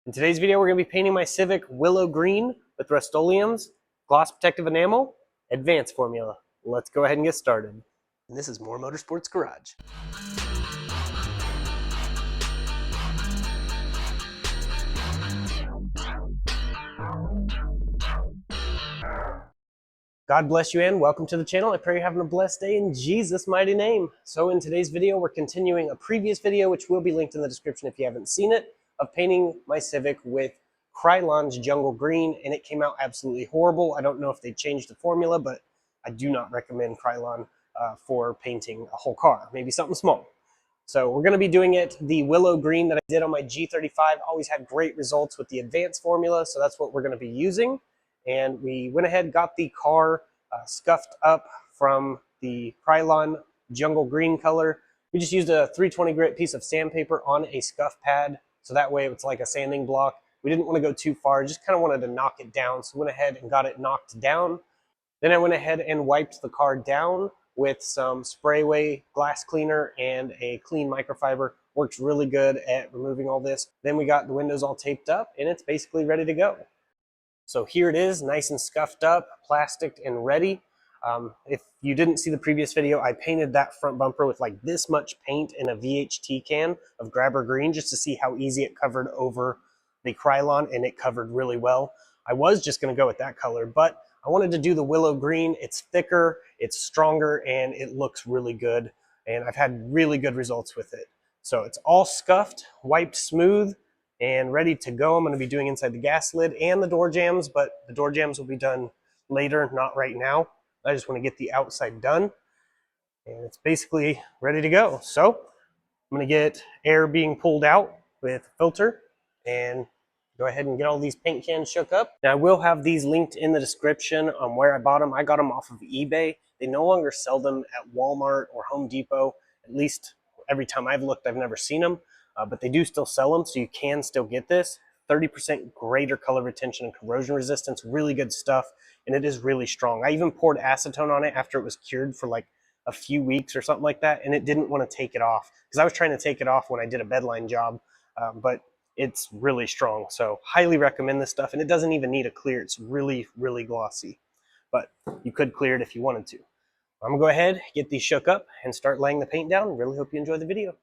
In today's video, we're going to be painting my Civic Willow Green with rustoleums, gloss protective enamel, advanced formula. Let's go ahead and get started. And this is more Motorsports Garage. God bless you and welcome to the channel. I pray you're having a blessed day in Jesus' mighty name. So in today's video, we're continuing a previous video, which will be linked in the description if you haven't seen it, of painting my Civic with Krylon's Jungle Green, and it came out absolutely horrible. I don't know if they changed the formula, but I do not recommend Krylon for painting a whole car, maybe something small. So we're going to be doing it the Willow Green that I did on my G35. Always had great results with the advanced formula, so that's what we're going to be using. And we went ahead, got the car scuffed up from the Krylon Jungle Green color. We just used a 320 grit piece of sandpaper on a scuff pad, so that way it's like a sanding block. We didn't want to go too far, just kind of wanted to knock it down, so we went ahead and got it knocked down. Then I went ahead and wiped the car down with some Sprayway glass cleaner and a clean microfiber. Works really good at removing all this. Then we got the windows all taped up, and it's basically ready to go. So here it is, nice and scuffed up, plastic and ready. If you didn't see the previous video, I painted that front bumper with like this much paint in a VHT can of Grabber Green just to see how easy it covered over the Krylon, and it covered really well. I was just going to go with that color, but I wanted to do the Willow Green. It's thicker, it's stronger, and it looks really good, and I've had really good results with it. So it's all scuffed, wiped smooth, and ready to go. I'm going to be doing inside the gas lid and the door jambs, but the door jambs will be done later, not right now. I just want to get the outside done, and it's basically ready to go. So I'm going to get air being pulled out with a filter and go ahead and get all these paint cans shook up. Now I will have these linked in the description on where I bought them. I got them off of eBay. They no longer sell them at Walmart or Home Depot. At least every time I've looked, I've never seen them. But they do still sell them, so you can still get this. 30% greater color retention and corrosion resistance, really good stuff, and it is really strong. I even poured acetone on it after it was cured for like a few weeks or something like that, and it didn't want to take it off because I was trying to take it off when I did a bedline job, but it's really strong. So highly recommend this stuff, and it doesn't even need a clear. It's really, really glossy, but you could clear it if you wanted to. I'm gonna go ahead, get these shook up, and start laying the paint down. Really hope you enjoy the video.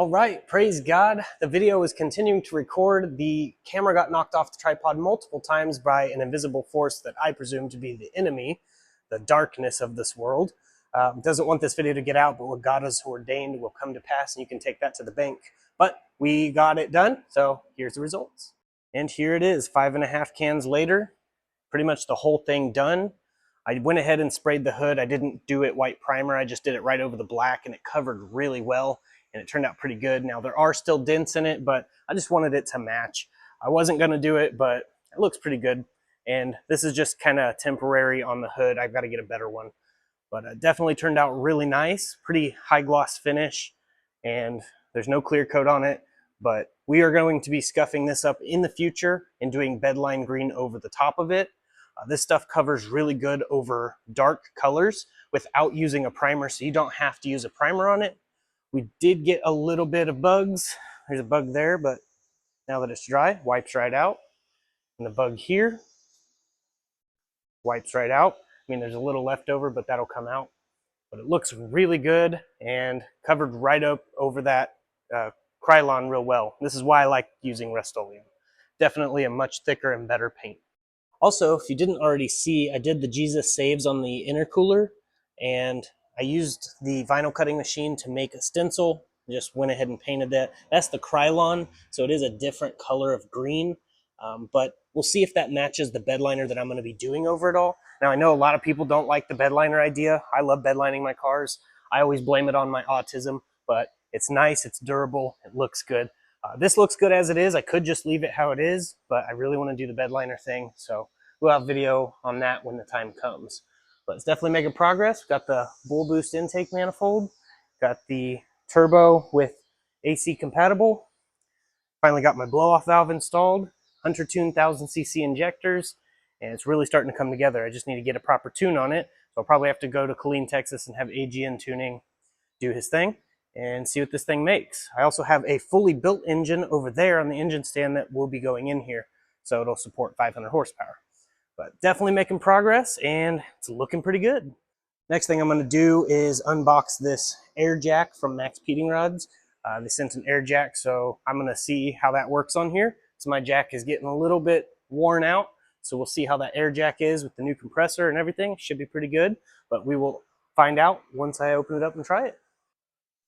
All right, praise God. The video is continuing to record. The camera got knocked off the tripod multiple times by an invisible force that I presume to be the enemy, the darkness of this world. Doesn't want this video to get out, but what God has ordained will come to pass, and you can take that to the bank. But we got it done, so here's the results. And here it is, 5.5 cans later, pretty much the whole thing done. I went ahead and sprayed the hood. I didn't do it white primer. I just did it right over the black, and it covered really well, and it turned out pretty good. Now, there are still dents in it, but I just wanted it to match. I wasn't going to do it, but it looks pretty good. And this is just kind of temporary on the hood. I've got to get a better one. But it definitely turned out really nice. Pretty high gloss finish, and there's no clear coat on it. But we are going to be scuffing this up in the future and doing bedline green over the top of it. This stuff covers really good over dark colors without using a primer, so you don't have to use a primer on it. We did get a little bit of bugs. There's a bug there, but now that it's dry, wipes right out. And the bug here wipes right out. I mean, there's a little left over, but that'll come out. But it looks really good and covered right up over that Krylon real well. This is why I like using rustoleum. Definitely a much thicker and better paint. Also, if you didn't already see, I did the Jesus Saves on the intercooler, and I used the vinyl cutting machine to make a stencil. Just went ahead and painted that. That's the Krylon, so it is a different color of green, but we'll see if that matches the bedliner that I'm going to be doing over it all. Now, I know a lot of people don't like the bedliner idea. I love bedlining my cars. I always blame it on my autism, but it's nice, it's durable, it looks good. This looks good as it is. I could just leave it how it is, but I really want to do the bedliner thing, so we'll have video on that when the time comes. But it's definitely making progress. Got the bullboost intake manifold, got the turbo with AC compatible. Finally got my blow-off valve installed, Hunter Tune 1000cc injectors, and it's really starting to come together. I just need to get a proper tune on it, so I'll probably have to go to Killeen, Texas and have AGN Tuning do his thing and see what this thing makes. I also have a fully built engine over there on the engine stand that will be going in here, so it'll support 500 horsepower. But definitely making progress, and it's looking pretty good. Next thing I'm going to do is unbox this air jack from maxpeedingrods. They sent an air jack, so I'm going to see how that works on here. So my jack is getting a little bit worn out, so we'll see how that air jack is with the new compressor and everything. Should be pretty good, but we will find out once I open it up and try it.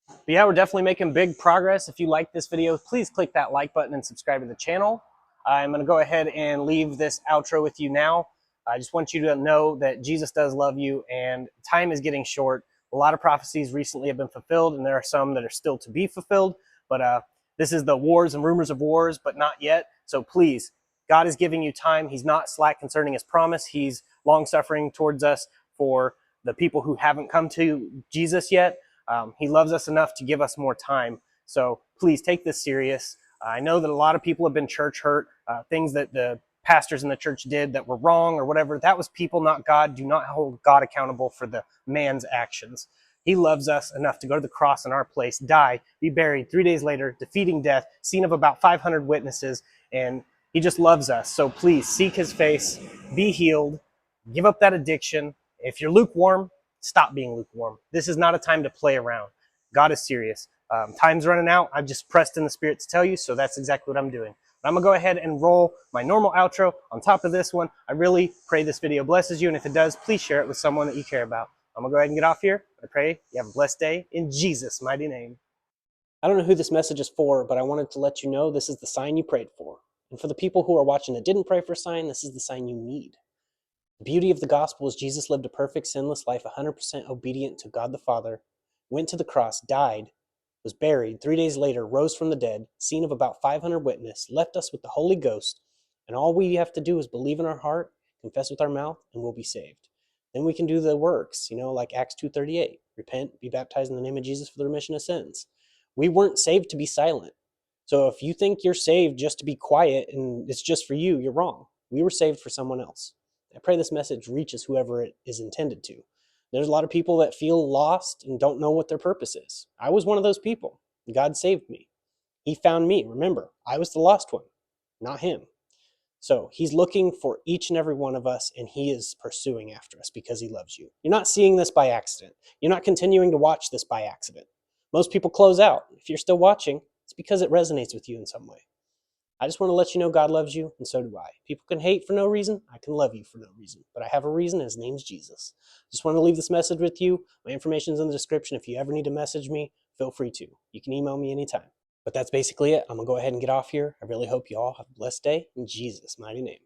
But yeah, we're definitely making big progress. If you like this video, please click that like button and subscribe to the channel. I'm going to go ahead and leave this outro with you now. I just want you to know that Jesus does love you, and time is getting short. A lot of prophecies recently have been fulfilled, and there are some that are still to be fulfilled. But this is the wars and rumors of wars, but not yet. So please, God is giving you time. He's not slack concerning his promise. He's long-suffering towards us for the people who haven't come to Jesus yet. He loves us enough to give us more time. So please take this serious. I know that a lot of people have been church hurt, things that the pastors in the church did that were wrong or whatever. That was people, not God. Do not hold God accountable for the man's actions. He loves us enough to go to the cross in our place, die, be buried, 3 days later, defeating death, seen of about 500 witnesses, and he just loves us. So please seek his face, be healed, give up that addiction. If you're lukewarm, stop being lukewarm. This is not a time to play around. God is serious. Time's running out. I've just pressed in the spirit to tell you, so that's exactly what I'm doing. But I'm going to go ahead and roll my normal outro on top of this one. I really pray this video blesses you, and if it does, please share it with someone that you care about. I'm going to go ahead and get off here. I pray you have a blessed day in Jesus' mighty name. I don't know who this message is for, but I wanted to let you know this is the sign you prayed for. And for the people who are watching that didn't pray for a sign, this is the sign you need. The beauty of the gospel is Jesus lived a perfect, sinless life, 100% obedient to God the Father, went to the cross, died, was buried, 3 days later, rose from the dead, seen of about 500 witnesses, left us with the Holy Ghost, and all we have to do is believe in our heart, confess with our mouth, and we'll be saved. Then we can do the works, like Acts 2:38, repent, be baptized in the name of Jesus for the remission of sins. We weren't saved to be silent. So if you think you're saved just to be quiet and it's just for you, you're wrong. We were saved for someone else. I pray this message reaches whoever it is intended to. There's a lot of people that feel lost and don't know what their purpose is. I was one of those people. God saved me. He found me. Remember, I was the lost one, not him. So he's looking for each and every one of us, and he is pursuing after us because he loves you. You're not seeing this by accident. You're not continuing to watch this by accident. Most people close out. If you're still watching, it's because it resonates with you in some way. I just want to let you know God loves you, and so do I. People can hate for no reason. I can love you for no reason. But I have a reason, and his name's Jesus. Just want to leave this message with you. My information's in the description. If you ever need to message me, feel free to. You can email me anytime. But that's basically it. I'm going to go ahead and get off here. I really hope you all have a blessed day in Jesus' mighty name.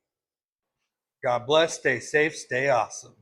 God bless. Stay safe. Stay awesome.